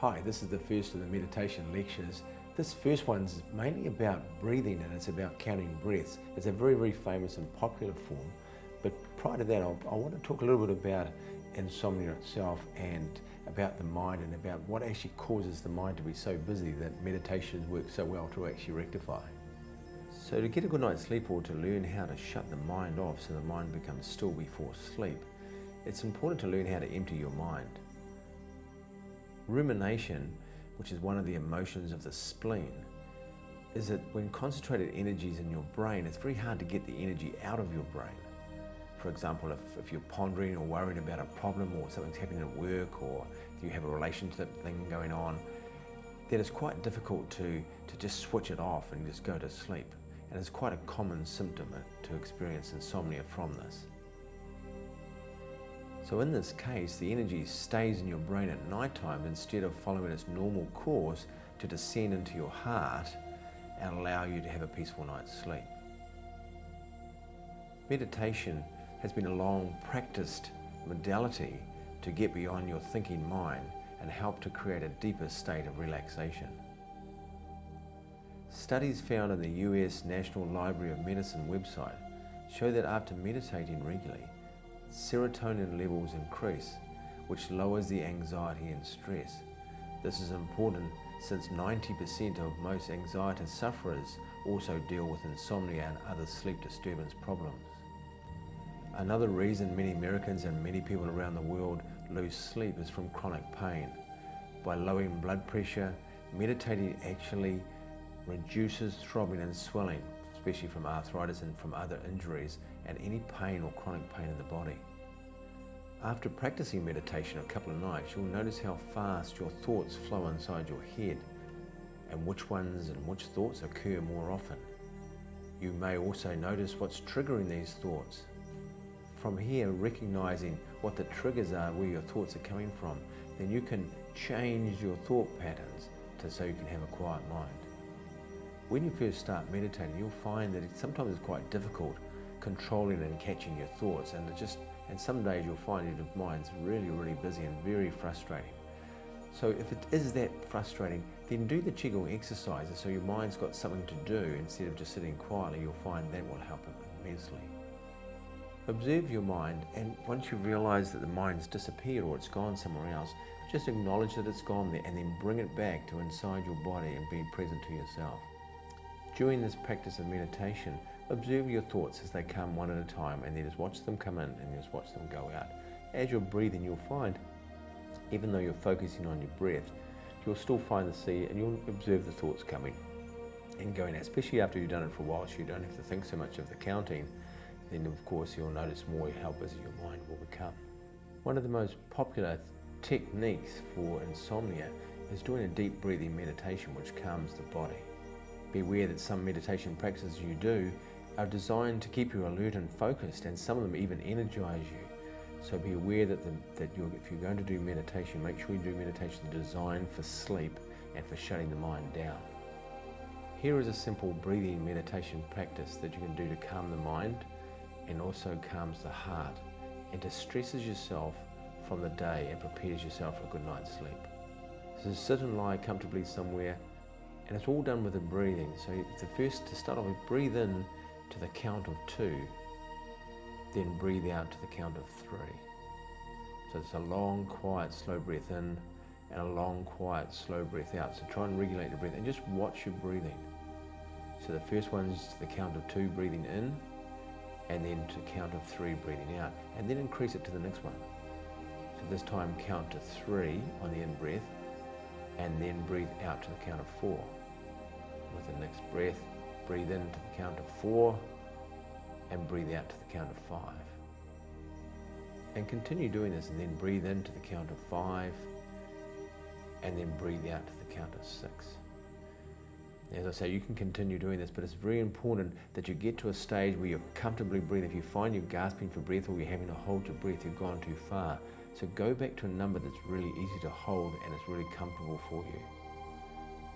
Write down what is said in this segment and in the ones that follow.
Hi, this is the first of the meditation lectures. This first one's mainly about breathing and it's about counting breaths. It's a very, very famous and popular form. But prior to that, I want to talk a little bit about insomnia itself and about the mind and about what actually causes the mind to be so busy that meditation works so well to actually rectify. So to get a good night's sleep or to learn how to shut the mind off so the mind becomes still before sleep, it's important to learn how to empty your mind. Rumination, which is one of the emotions of the spleen, is that when concentrated energy is in your brain, it's very hard to get the energy out of your brain. For example, if you're pondering or worried about a problem or something's happening at work or you have a relationship thing going on, then it's quite difficult to just switch it off and just go to sleep. And it's quite a common symptom to experience insomnia from this. So in this case, the energy stays in your brain at night time instead of following its normal course to descend into your heart and allow you to have a peaceful night's sleep. Meditation has been a long practiced modality to get beyond your thinking mind and help to create a deeper state of relaxation. Studies found in the US National Library of Medicine website show that after meditating regularly, serotonin levels increase, which lowers the anxiety and stress. This is important since 90% of most anxiety sufferers also deal with insomnia and other sleep disturbance problems. Another reason many Americans and many people around the world lose sleep is from chronic pain. By lowering blood pressure, meditating actually reduces throbbing and swelling, especially from arthritis and from other injuries and any pain or chronic pain in the body. After practicing meditation a couple of nights, you'll notice how fast your thoughts flow inside your head and which ones and which thoughts occur more often. You may also notice what's triggering these thoughts. From here, recognizing what the triggers are, where your thoughts are coming from, then you can change your thought patterns so you can have a quiet mind. When you first start meditating, you'll find that sometimes it's quite difficult controlling and catching your thoughts, and some days you'll find your mind's really, really busy and very frustrating. So if it is that frustrating, then do the Qigong exercises so your mind's got something to do instead of just sitting quietly. You'll find that will help immensely. Observe your mind, and once you realize that the mind's disappeared or it's gone somewhere else, just acknowledge that it's gone there and then bring it back to inside your body and be present to yourself. During this practice of meditation, observe your thoughts as they come one at a time, and then just watch them come in and just watch them go out. As you're breathing, you'll find, even though you're focusing on your breath, you'll still find the sea and you'll observe the thoughts coming and going out, especially after you've done it for a while, so you don't have to think so much of the counting. Then of course you'll notice more how busy your mind will become. One of the most popular techniques for insomnia is doing a deep breathing meditation which calms the body. Be aware that some meditation practices you do are designed to keep you alert and focused, and some of them even energize you. So be aware that if you're going to do meditation, make sure you do meditation designed for sleep and for shutting the mind down. Here is a simple breathing meditation practice that you can do to calm the mind and also calms the heart and distresses yourself from the day and prepares yourself for a good night's sleep. So sit and lie comfortably somewhere, and it's all done with the breathing. So to start off with, breathe in to the count of 2, then breathe out to the count of 3. So it's a long, quiet, slow breath in and a long, quiet, slow breath out. So try and regulate your breath and just watch your breathing. So the first one is the count of 2, breathing in, and then to the count of 3, breathing out, and then increase it to the next one. So this time count to 3 on the in breath, and then breathe out to the count of 4. With the next breath, breathe in to the count of 4 and breathe out to the count of 5. And continue doing this, and then breathe in to the count of 5 and then breathe out to the count of 6. As I say, you can continue doing this, but it's very important that you get to a stage where you're comfortably breathing. If you find you're gasping for breath or you're having to hold your breath, you've gone too far. So go back to a number that's really easy to hold and it's really comfortable for you.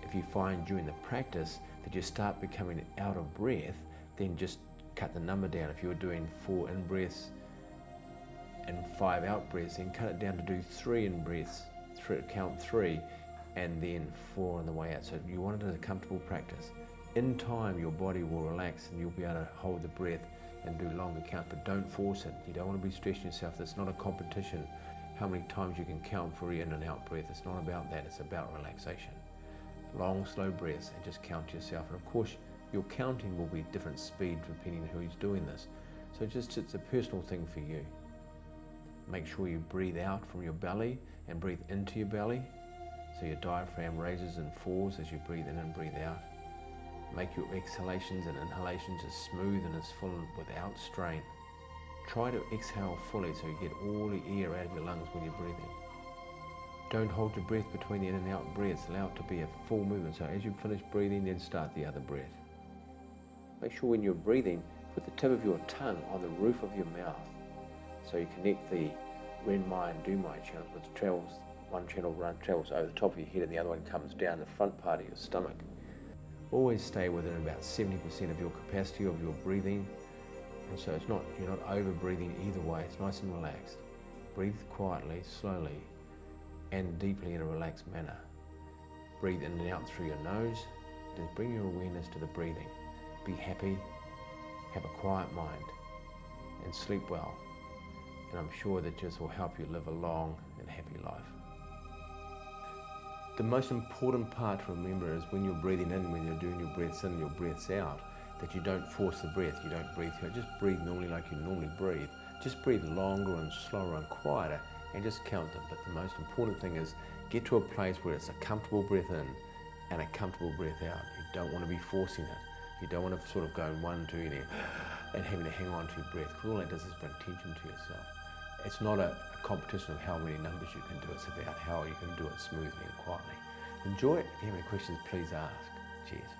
If you find during the practice that you start becoming out of breath, then just cut the number down. If you're doing 4 in breaths and 5 out breaths, then cut it down to do 3 in breaths, count 3, and then 4 on the way out. So you want it as a comfortable practice. In time, your body will relax and you'll be able to hold the breath and do longer counts, but don't force it. You don't want to be stressing yourself. It's not a competition how many times you can count for your in and out breath. It's not about that, it's about relaxation. Long, slow breaths, and just count to yourself. And of course, your counting will be different speed depending on who's doing this. So it's a personal thing for you. Make sure you breathe out from your belly and breathe into your belly. So your diaphragm raises and falls as you breathe in and breathe out. Make your exhalations and inhalations as smooth and as full without strain. Try to exhale fully so you get all the air out of your lungs when you're breathing. Don't hold your breath between the in and out breaths. Allow it to be a full movement. So as you finish breathing, then start the other breath. Make sure when you're breathing, put the tip of your tongue on the roof of your mouth. So you connect the Ren, Mai and Du Mai channel, which travels, one channel travels over the top of your head and the other one comes down the front part of your stomach. Always stay within about 70% of your capacity of your breathing. And so you're not over breathing either way. It's nice and relaxed. Breathe quietly, slowly, and deeply in a relaxed manner. Breathe in and out through your nose. Just bring your awareness to the breathing. Be happy, have a quiet mind, and sleep well. And I'm sure that this will help you live a long and happy life. The most important part to remember is when you're breathing in, when you're doing your breaths in and your breaths out, that you don't force the breath, you don't breathe through. Just breathe normally like you normally breathe. Just breathe longer and slower and quieter and just count them. But the most important thing is get to a place where it's a comfortable breath in and a comfortable breath out. You don't want to be forcing it. You don't want to sort of go in 1, 2 and having to hang on to your breath, because all that does is bring tension to yourself. It's not a competition of how many numbers you can do, it's about how you can do it smoothly and quietly. Enjoy it. If you have any questions, please ask. Cheers.